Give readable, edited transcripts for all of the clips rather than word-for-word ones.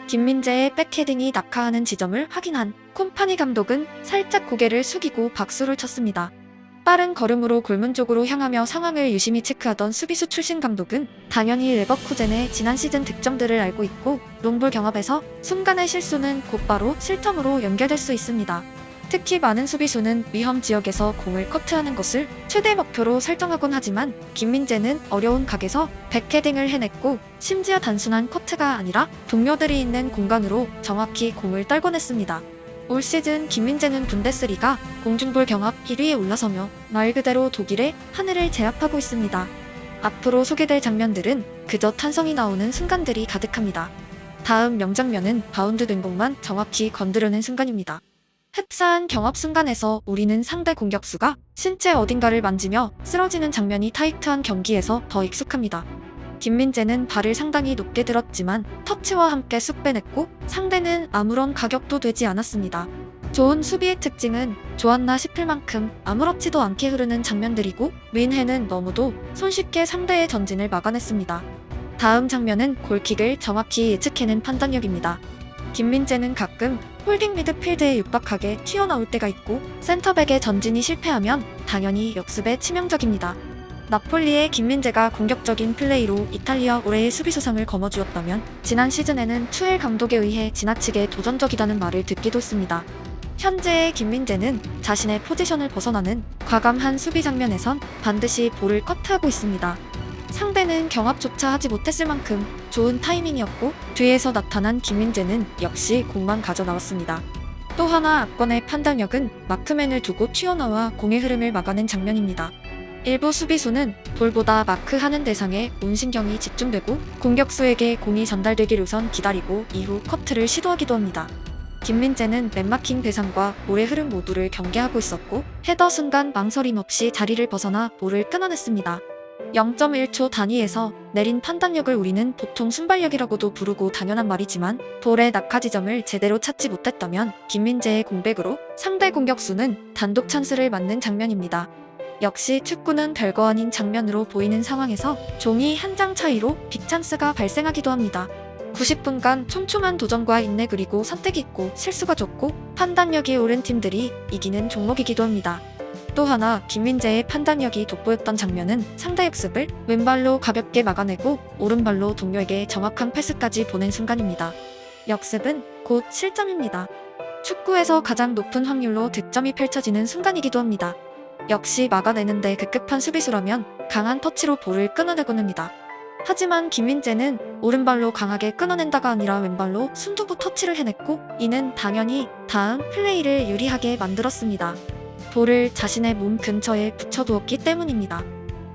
김민재의 백헤딩이 낙하하는 지점을 확인한 콤파니 감독은 살짝 고개를 숙이고 박수를 쳤습니다. 빠른 걸음으로 골문 쪽으로 향하며 상황을 유심히 체크하던 수비수 출신 감독은 당연히 레버쿠젠의 지난 시즌 득점들을 알고 있고 롱볼 경합에서 순간의 실수는 곧바로 실점으로 연결될 수 있습니다. 특히 많은 수비수는 위험 지역에서 공을 커트하는 것을 최대 목표로 설정하곤 하지만 김민재는 어려운 각에서 백헤딩을 해냈고 심지어 단순한 커트가 아니라 동료들이 있는 공간으로 정확히 공을 떨궈냈습니다. 올 시즌 김민재는 분데스리가 공중볼 경합 1위에 올라서며 말 그대로 독일의 하늘을 제압하고 있습니다. 앞으로 소개될 장면들은 그저 탄성이 나오는 순간들이 가득합니다. 다음 명장면은 바운드된 공만 정확히 건드려낸 순간입니다. 흡사한 경합 순간에서 우리는 상대 공격수가 신체 어딘가를 만지며 쓰러지는 장면이 타이트한 경기에서 더 익숙합니다. 김민재는 발을 상당히 높게 들었지만 터치와 함께 쑥 빼냈고 상대는 아무런 가격도 되지 않았습니다. 좋은 수비의 특징은 좋았나 싶을 만큼 아무렇지도 않게 흐르는 장면들이고 윈헤는 너무도 손쉽게 상대의 전진을 막아냈습니다. 다음 장면은 골킥을 정확히 예측해낸 판단력입니다. 김민재는 가끔 홀딩 미드필드에 육박하게 튀어나올 때가 있고 센터백의 전진이 실패하면 당연히 역습에 치명적입니다. 나폴리의 김민재가 공격적인 플레이로 이탈리아 올해의 수비수상을 거머쥐었다면 지난 시즌에는 투엘 감독에 의해 지나치게 도전적이다는 말을 듣기도 했습니다. 현재의 김민재는 자신의 포지션을 벗어나는 과감한 수비 장면에선 반드시 볼을 커트하고 있습니다. 상대는 경합조차 하지 못했을 만큼 좋은 타이밍이었고 뒤에서 나타난 김민재는 역시 공만 가져 나왔습니다. 또 하나 압권의 판단력은 마크맨을 두고 튀어나와 공의 흐름을 막아낸 장면입니다. 일부 수비수는 볼보다 마크하는 대상에 온 신경이 집중되고 공격수에게 공이 전달되길 우선 기다리고 이후 커트를 시도하기도 합니다. 김민재는 맨마킹 대상과 볼의 흐름 모두를 경계하고 있었고 헤더 순간 망설임 없이 자리를 벗어나 볼을 끊어냈습니다. 0.1초 단위에서 내린 판단력을 우리는 보통 순발력이라고도 부르고 당연한 말이지만 볼의 낙하 지점을 제대로 찾지 못했다면 김민재의 공백으로 상대 공격수는 단독 찬스를 맞는 장면입니다. 역시 축구는 별거 아닌 장면으로 보이는 상황에서 종이 한 장 차이로 빅찬스가 발생하기도 합니다. 90분간 촘촘한 도전과 인내 그리고 선택 있고 실수가 적고 판단력이 옳은 팀들이 이기는 종목이기도 합니다. 또 하나 김민재의 판단력이 돋보였던 장면은 상대 역습을 왼발로 가볍게 막아내고 오른발로 동료에게 정확한 패스까지 보낸 순간입니다. 역습은 곧 실점입니다. 축구에서 가장 높은 확률로 득점이 펼쳐지는 순간이기도 합니다. 역시 막아내는데 급급한 수비수라면 강한 터치로 볼을 끊어내곤 합니다. 하지만 김민재는 오른발로 강하게 끊어낸다가 아니라 왼발로 순두부 터치를 해냈고 이는 당연히 다음 플레이를 유리하게 만들었습니다. 볼을 자신의 몸 근처에 붙여두었기 때문입니다.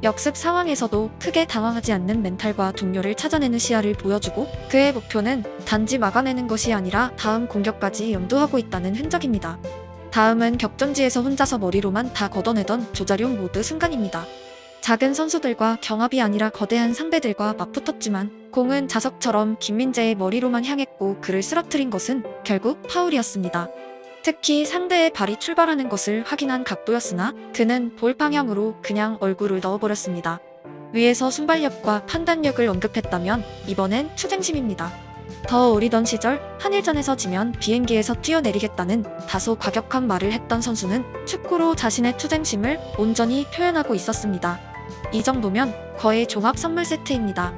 역습 상황에서도 크게 당황하지 않는 멘탈과 동료를 찾아내는 시야를 보여주고 그의 목표는 단지 막아내는 것이 아니라 다음 공격까지 염두하고 있다는 흔적입니다. 다음은 격전지에서 혼자서 머리로만 다 걷어내던 조자룡 모드 순간입니다. 작은 선수들과 경합이 아니라 거대한 상대들과 맞붙었지만 공은 자석처럼 김민재의 머리로만 향했고 그를 쓰러뜨린 것은 결국 파울이었습니다. 특히 상대의 발이 출발하는 것을 확인한 각도였으나 그는 볼 방향으로 그냥 얼굴을 넣어버렸습니다. 위에서 순발력과 판단력을 언급했다면 이번엔 투쟁심입니다. 더 어리던 시절 한일전에서 지면 비행기에서 뛰어내리겠다는 다소 과격한 말을 했던 선수는 축구로 자신의 투쟁심을 온전히 표현하고 있었습니다. 이 정도면 거의 종합 선물 세트입니다.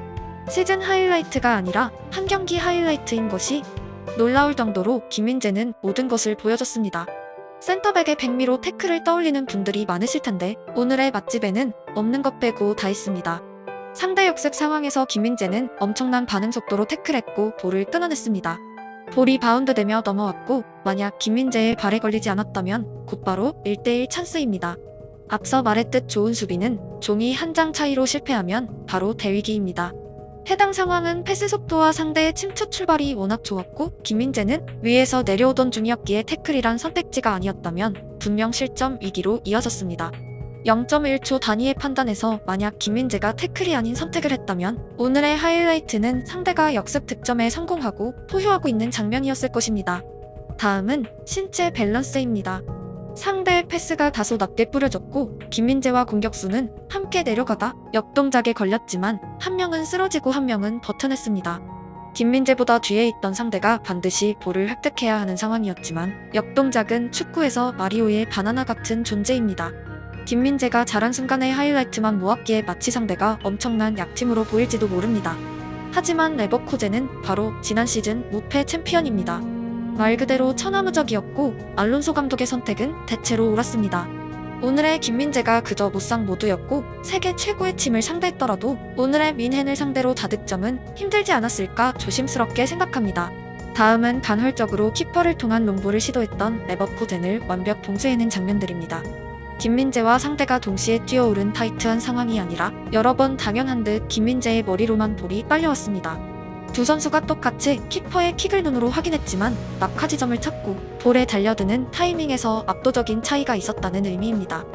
시즌 하이라이트가 아니라 한 경기 하이라이트인 것이 놀라울 정도로 김민재는 모든 것을 보여줬습니다. 센터백의 백미로 태클을 떠올리는 분들이 많으실 텐데 오늘의 맛집에는 없는 것 빼고 다 있습니다. 상대 역습 상황에서 김민재는 엄청난 반응 속도로 태클했고 볼을 끊어냈습니다. 볼이 바운드되며 넘어왔고 만약 김민재의 발에 걸리지 않았다면 곧바로 1대1 찬스입니다. 앞서 말했듯 좋은 수비는 종이 한 장 차이로 실패하면 바로 대위기입니다. 해당 상황은 패스 속도와 상대의 침투 출발이 워낙 좋았고 김민재는 위에서 내려오던 중이었기에 태클이란 선택지가 아니었다면 분명 실점 위기로 이어졌습니다. 0.1초 단위의 판단에서 만약 김민재가 태클이 아닌 선택을 했다면 오늘의 하이라이트는 상대가 역습 득점에 성공하고 포효하고 있는 장면이었을 것입니다. 다음은 신체 밸런스입니다. 상대의 패스가 다소 낮게 뿌려졌고 김민재와 공격수는 함께 내려가다 역동작에 걸렸지만 한 명은 쓰러지고 한 명은 버텨냈습니다. 김민재보다 뒤에 있던 상대가 반드시 볼을 획득해야 하는 상황이었지만 역동작은 축구에서 마리오의 바나나 같은 존재입니다. 김민재가 잘한 순간의 하이라이트만 모았기에 마치 상대가 엄청난 약팀으로 보일지도 모릅니다. 하지만 레버쿠젠은 바로 지난 시즌 무패 챔피언입니다. 말 그대로 천하무적이었고 알론소 감독의 선택은 대체로 옳았습니다. 오늘의 김민재가 그저 무쌍 모드였고 세계 최고의 팀을 상대했더라도 오늘의 민헨을 상대로 다득점은 힘들지 않았을까 조심스럽게 생각합니다. 다음은 간헐적으로 키퍼를 통한 롱볼을 시도했던 레버쿠젠을 완벽 봉쇄해낸 장면들입니다. 김민재와 상대가 동시에 뛰어오른 타이트한 상황이 아니라 여러 번 당연한 듯 김민재의 머리로만 볼이 빨려왔습니다. 두 선수가 똑같이 키퍼의 킥을 눈으로 확인했지만 낙하 지점을 찾고 볼에 달려드는 타이밍에서 압도적인 차이가 있었다는 의미입니다.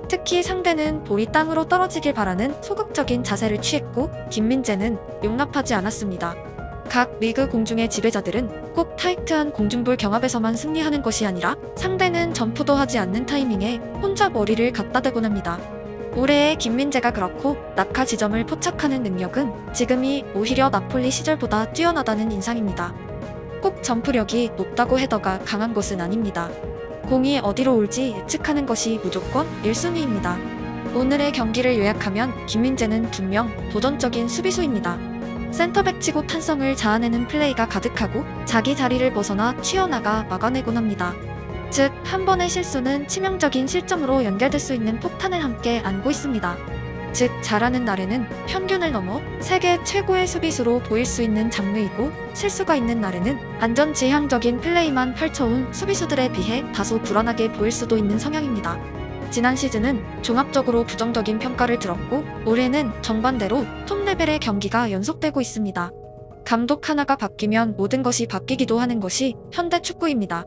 특히 상대는 볼이 땅으로 떨어지길 바라는 소극적인 자세를 취했고 김민재는 용납하지 않았습니다. 각 리그 공중의 지배자들은 꼭 타이트한 공중볼 경합에서만 승리하는 것이 아니라 상대는 점프도 하지 않는 타이밍에 혼자 머리를 갖다 대곤 합니다. 올해의 김민재가 그렇고 낙하 지점을 포착하는 능력은 지금이 오히려 나폴리 시절보다 뛰어나다는 인상입니다. 꼭 점프력이 높다고 헤더가 강한 것은 아닙니다. 공이 어디로 올지 예측하는 것이 무조건 1순위입니다. 오늘의 경기를 요약하면 김민재는 분명 도전적인 수비수입니다. 센터백 치고 탄성을 자아내는 플레이가 가득하고 자기 자리를 벗어나 튀어나가 막아내곤 합니다. 즉, 한 번의 실수는 치명적인 실점으로 연결될 수 있는 폭탄을 함께 안고 있습니다. 즉, 잘하는 날에는 평균을 넘어 세계 최고의 수비수로 보일 수 있는 장르이고 실수가 있는 날에는 안전지향적인 플레이만 펼쳐온 수비수들에 비해 다소 불안하게 보일 수도 있는 성향입니다. 지난 시즌은 종합적으로 부정적인 평가를 들었고 올해는 정반대로 톱 레벨의 경기가 연속되고 있습니다. 감독 하나가 바뀌면 모든 것이 바뀌기도 하는 것이 현대 축구입니다.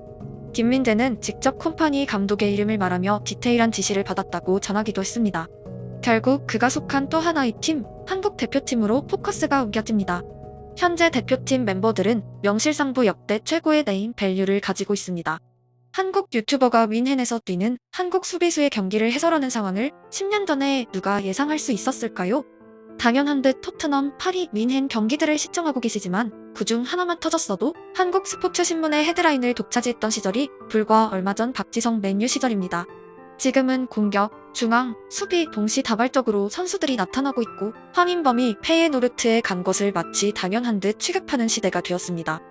김민재는 직접 콤파니 감독의 이름을 말하며 디테일한 지시를 받았다고 전하기도 했습니다. 결국 그가 속한 또 하나의 팀, 한국 대표팀으로 포커스가 옮겨집니다. 현재 대표팀 멤버들은 명실상부 역대 최고의 네임 밸류를 가지고 있습니다. 한국 유튜버가 윈헨에서 뛰는 한국 수비수의 경기를 해설하는 상황을 10년 전에 누가 예상할 수 있었을까요? 당연한 듯 토트넘, 파리, 윈헨 경기들을 시청하고 계시지만 그중 하나만 터졌어도 한국 스포츠 신문의 헤드라인을 독차지했던 시절이 불과 얼마 전 박지성 맨유 시절입니다. 지금은 공격, 중앙, 수비 동시다발적으로 선수들이 나타나고 있고 황인범이 페예노르트에 간 것을 마치 당연한 듯 취급하는 시대가 되었습니다.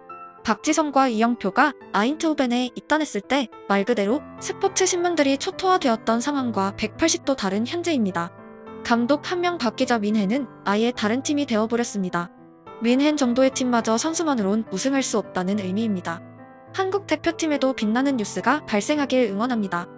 박지성과 이영표가 아인트호벤에 입단했을 때 말 그대로 스포츠 신문들이 초토화되었던 상황과 180도 다른 현재입니다. 감독 한 명 바뀌자 윈헨은 아예 다른 팀이 되어버렸습니다. 윈헨 정도의 팀마저 선수만으론 우승할 수 없다는 의미입니다. 한국 대표팀에도 빛나는 뉴스가 발생하길 응원합니다.